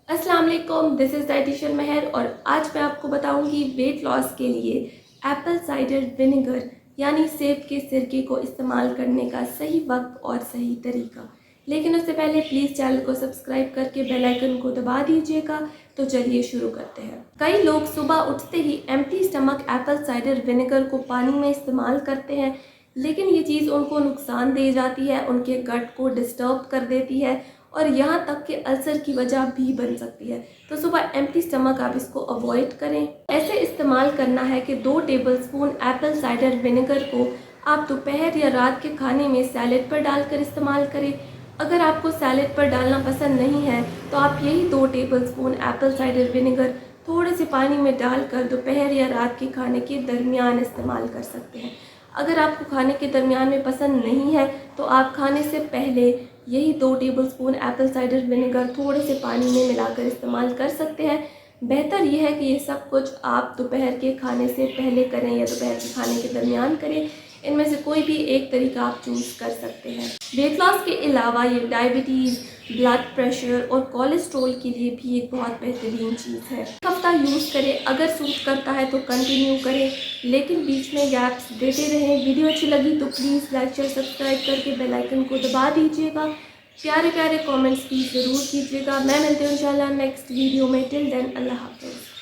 अस्सलाम वालेकुम, this is dietitian महर और आज मैं आपको बताऊंगी वेट लॉस के लिए एप्पल साइडर विनेगर यानी सेब के सिरके को इस्तेमाल करने का सही वक्त और सही तरीका। लेकिन उससे पहले प्लीज़ चैनल को सब्सक्राइब करके बेल आइकन को दबा दीजिएगा। तो चलिए शुरू करते हैं। कई लोग सुबह उठते ही empty stomach apple cider vinegar को पानी में इस्तेमाल करते हैं, लेकिन ये चीज़ उनको नुकसान दे जाती है, उनके गट को डिस्टर्ब कर देती है और यहाँ तक कि अल्सर की वजह भी बन सकती है। तो सुबह एम्प्टी स्टमक आप इसको अवॉइड करें। ऐसे इस्तेमाल करना है कि 2 टेबलस्पून एप्पल साइडर विनेगर को आप दोपहर या रात के खाने में सैलेड पर डालकर इस्तेमाल करें। अगर आपको सैलेड पर डालना पसंद नहीं है तो आप यही 2 टेबलस्पून एप्पल साइडर विनेगर थोड़े से पानी में डालकर दोपहर या रात के खाने के दरमियान इस्तेमाल कर सकते हैं। अगर आपको खाने के दरमियान में पसंद नहीं है तो आप खाने से पहले यही 2 टेबलस्पून एप्पल साइडर विनेगर थोड़े से पानी में मिलाकर इस्तेमाल कर सकते हैं। बेहतर यह है कि ये सब कुछ आप दोपहर के खाने से पहले करें या दोपहर के खाने के दरमियान करें। इनमें से कोई भी एक तरीका आप चूज़ कर सकते हैं। वेट लॉस के अलावा ये डायबिटीज़, ब्लड प्रेशर और कोलेस्ट्रॉल के लिए भी एक बहुत बेहतरीन चीज़ है। एक हफ्ता यूज़ करें, अगर सूट करता है तो कंटिन्यू करें, लेकिन बीच में गैप्स देते रहें। वीडियो अच्छी लगी तो प्लीज़ लाइक शेयर सब्सक्राइब करके बेल आइकन को दबा दीजिएगा। प्यारे प्यारे कमेंट्स भी ज़रूर कीजिएगा। मैं मिलती हूँ इंशाल्लाह नेक्स्ट वीडियो में। टिल देन अल्लाह हाफ़िज़।